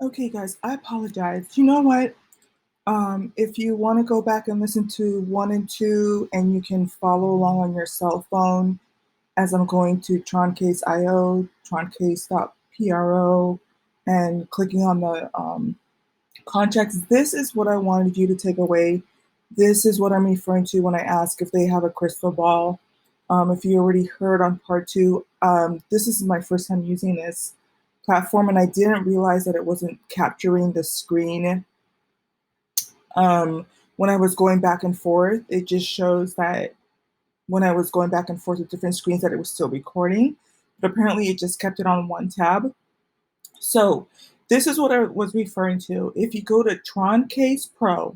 Okay, guys, I apologize. You know what? If you want to go back and listen to one and two, and you can follow along on your cell phone as I'm going to TronCase.io, TronCase.pro, and clicking on the contracts, this is what I wanted you to take away. This is what I'm referring to when I ask if they have a crystal ball. If you already heard on part two, this is my first time using this platform, and I didn't realize that it wasn't capturing the screen. When I was going back and forth, it just shows that when I was going back and forth with different screens that it was still recording, but apparently it just kept it on one tab. So this is what I was referring to. If you go to TronCase Pro,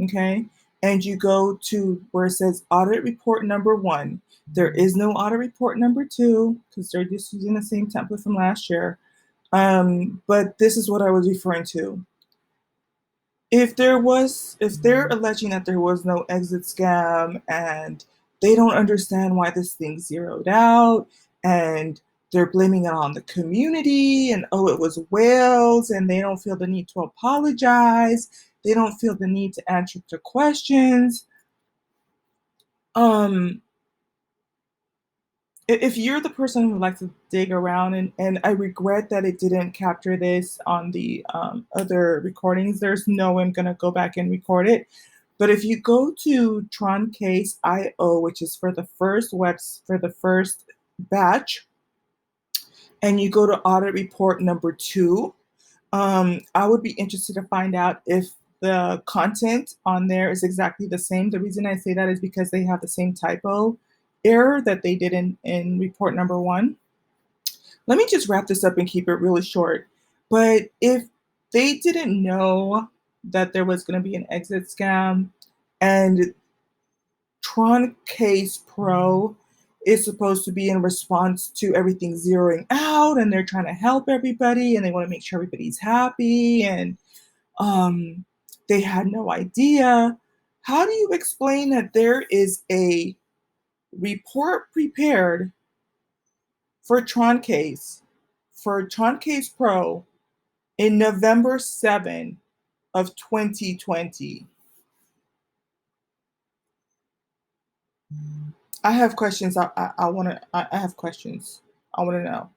okay, and you go to where it says audit report number 1, there is no audit report number 2 because they're just using the same template from last year. But this is what I was referring to. If they're alleging that there was no exit scam and they don't understand why this thing zeroed out, and they're blaming it on the community, and oh, it was whales, and they don't feel the need to apologize, they don't feel the need to answer the questions. um if you're the person who likes to dig around, and I regret that it didn't capture this on the other recordings, there's no way I'm going to go back and record it. But if you go to TronCase.io, which is for the first batch, and you go to audit report number 2, I would be interested to find out if the content on there is exactly the same. The reason I say that is because they have the same typo error that they did in report number 1. Let me just wrap this up and keep it really short. But if they didn't know that there was going to be an exit scam, and TronCase Pro is supposed to be in response to everything zeroing out, and they're trying to help everybody, and they want to make sure everybody's happy, and um, they had no idea. How do you explain that there is a report prepared for TronCase Pro in November 7 of 2020? I have questions. I want to. I have questions. I want to know.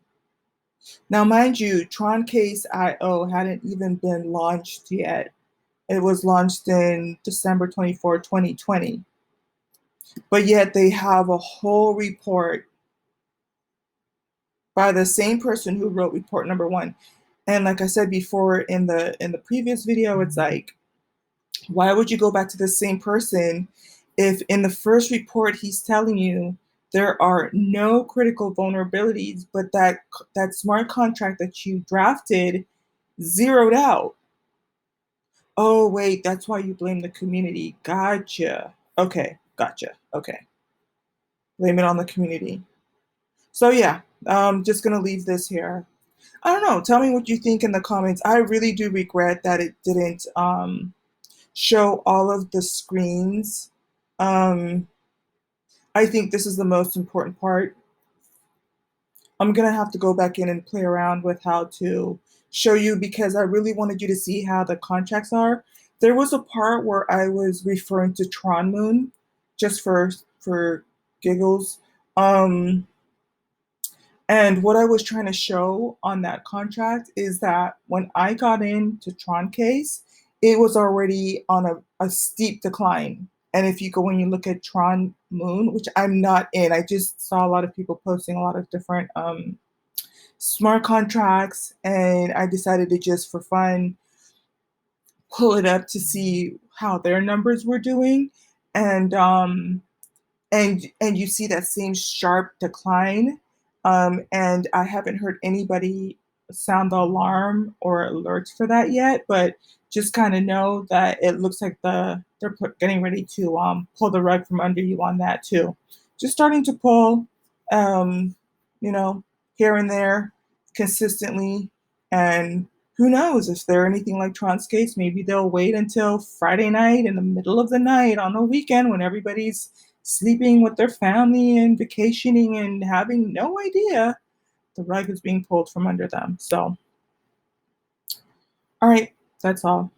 Now, mind you, TronCase.io hadn't even been launched yet. It was launched in December 24, 2020. But yet they have a whole report by the same person who wrote report number 1. And like I said before in the previous video, it's like, why would you go back to the same person if in the first report he's telling you there are no critical vulnerabilities, but that smart contract that you drafted zeroed out? Oh, wait, that's why you blame the community. Gotcha. Okay, gotcha. Okay. Blame it on the community. So yeah, I'm just gonna leave this here. I don't know. Tell me what you think in the comments. I really do regret that it didn't show all of the screens. Um, I think this is the most important part. I'm gonna have to go back in and play around with how to show you, because I really wanted you to see how the contracts are. There was a part where I was referring to Tron Moon just for giggles. Um, and what I was trying to show on that contract is that when I got into TronCase, it was already on a steep decline. And if you go and you look at Tron Moon, which I'm not in, I just saw a lot of people posting a lot of different smart contracts, and I decided to just for fun pull it up to see how their numbers were doing. And and you see that same sharp decline. And I haven't heard anybody sound the alarm or alert for that yet, but just kind of know that it looks like they're getting ready to pull the rug from under you on that too. Just starting to pull, um, you know, here and there consistently. And who knows if they're anything like Tron's case, maybe they'll wait until Friday night in the middle of the night on a weekend when everybody's sleeping with their family and vacationing and having no idea the rug is being pulled from under them. So All right, that's all.